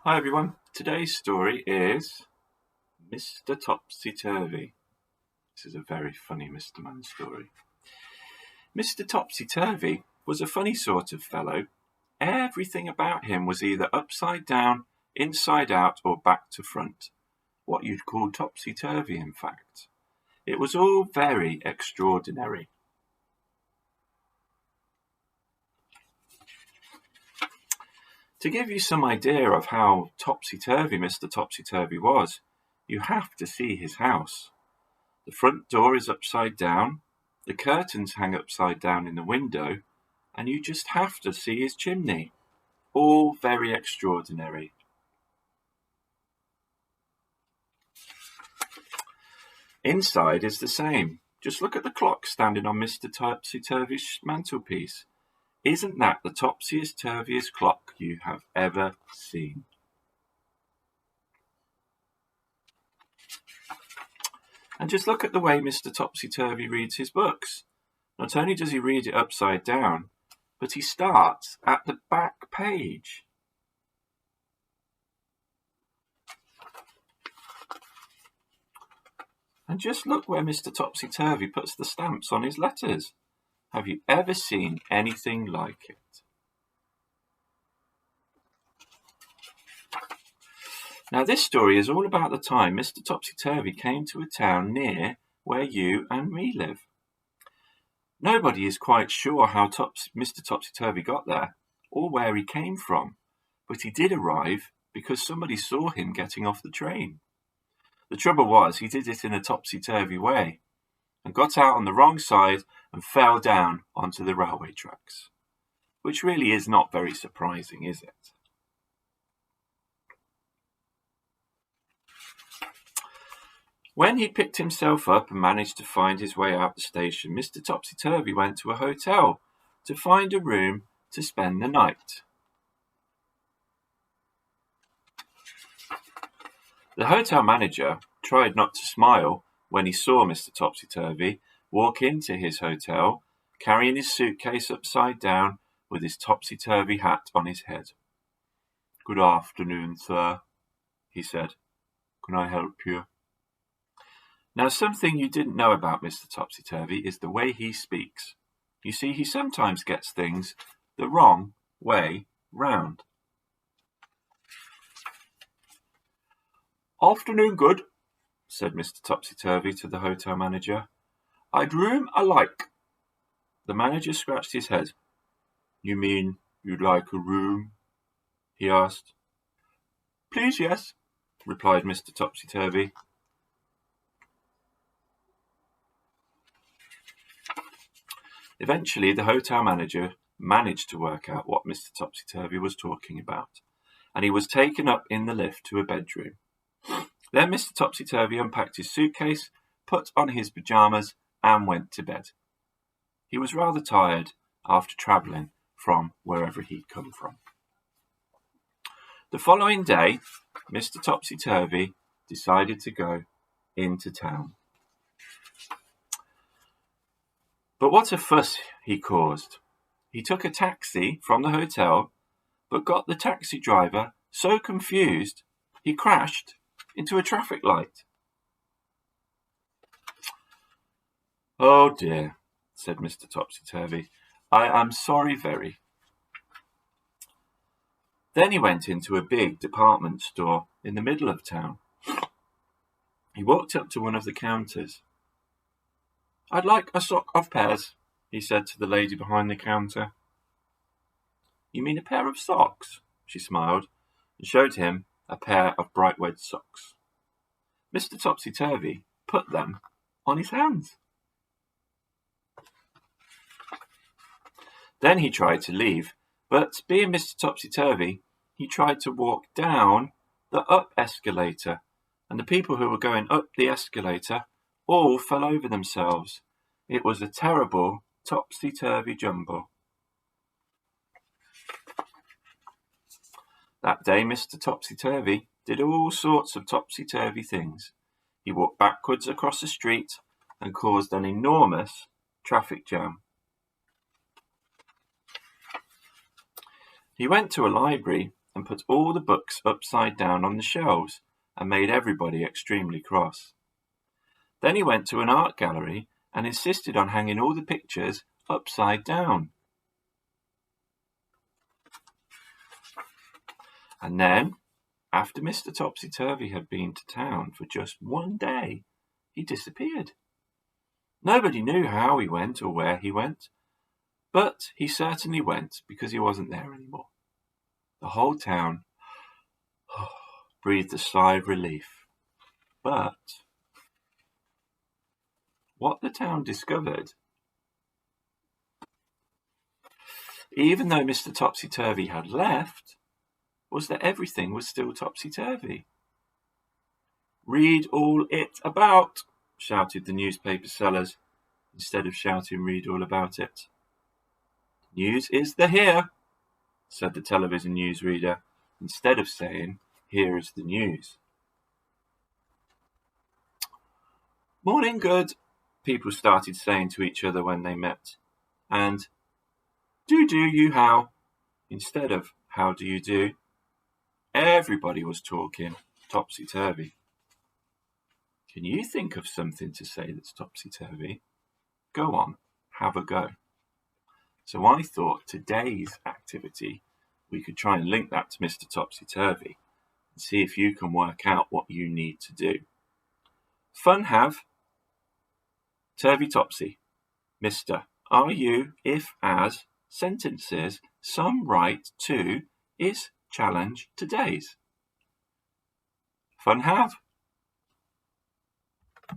Hi everyone, today's story is Mr. Topsy Turvey. This is a very funny Mr. Man story. Mr. Topsy Turvey was a funny sort of fellow. Everything about him was either upside down, inside out, or back to front. What you'd call topsy turvy, in fact. It was all very extraordinary. To give you some idea of how topsy-turvy Mr. Topsy-Turvy was, you have to see his house. The front door is upside down, the curtains hang upside down in the window, and you just have to see his chimney. All very extraordinary. Inside is the same. Just look at the clock standing on Mr. Topsy-Turvy's mantelpiece. Isn't that the topsiest turviest clock you have ever seen? And just look at the way Mr. Topsy-Turvy reads his books. Not only does he read it upside down, but he starts at the back page. And just look where Mr. Topsy-Turvy puts the stamps on his letters. Have you ever seen anything like it? Now this story is all about the time Mr. Topsy-Turvy came to a town near where you and me live. Nobody is quite sure how Mr. Topsy-Turvy got there or where he came from, but he did arrive because somebody saw him getting off the train. The trouble was he did it in a topsy-turvy way and got out on the wrong side and fell down onto the railway tracks, which really is not very surprising, is it? When he picked himself up and managed to find his way out the station, Mr. Topsy-Turvy went to a hotel to find a room to spend the night. The hotel manager tried not to smile when he saw Mr. Topsy-Turvy walk into his hotel, carrying his suitcase upside down with his topsy-turvy hat on his head. "Good afternoon, sir," he said. "Can I help you?" Now, something you didn't know about Mr. Topsy-Turvy is the way he speaks. You see, he sometimes gets things the wrong way round. "Afternoon good," said Mr. Topsy-Turvy to the hotel manager. "I'd room I like." The manager scratched his head. "You mean you'd like a room?" he asked. "Please, yes," replied Mr. Topsy-Turvy. Eventually, the hotel manager managed to work out what Mr. Topsy-Turvy was talking about, and he was taken up in the lift to a bedroom. Then Mr. Topsy-Turvy unpacked his suitcase, put on his pyjamas, and went to bed. He was rather tired after travelling from wherever he'd come from. The following day, Mr. Topsy-Turvy decided to go into town. But what a fuss he caused. He took a taxi from the hotel, but got the taxi driver so confused he crashed into a traffic light. "Oh dear," said Mr. Topsy-Turvy. "I am sorry very." Then he went into a big department store in the middle of town. He walked up to one of the counters. "I'd like a sock of pears," he said to the lady behind the counter. "You mean a pair of socks?" she smiled, and showed him a pair of bright red socks. Mr. Topsy-Turvy put them on his hands. Then he tried to leave, but being Mr. Topsy-Turvy, he tried to walk down the up escalator, and the people who were going up the escalator all fell over themselves. It was a terrible topsy-turvy jumble. That day Mr. Topsy-Turvy did all sorts of topsy-turvy things. He walked backwards across the street and caused an enormous traffic jam. He went to a library and and put all the books upside down on the shelves and made everybody extremely cross. Then he went to an art gallery and insisted on hanging all the pictures upside down. And then, after Mr. Topsy Turvey had been to town for just one day, he disappeared. Nobody knew how he went or where he went, but he certainly went because he wasn't there anymore. The whole town breathed a sigh of relief. But what the town discovered, even though Mr. Topsy Turvey had left, was that everything was still topsy-turvy. "Read all it about," shouted the newspaper sellers, instead of shouting "read all about it." "News is the here," said the television newsreader, instead of saying "here is the news." "Morning, good," people started saying to each other when they met, and do you how, instead of how do you do. Everybody was talking topsy-turvy. Can you think of something to say that's topsy-turvy? Go on, have a go. So I thought today's activity, we could try and link that to Mr. Topsy-Turvey and see if you can work out what you need to do. Fun have, turvy-topsy, Mr. Are you, if, as, sentences, some right to, is, challenge today's. Fun have,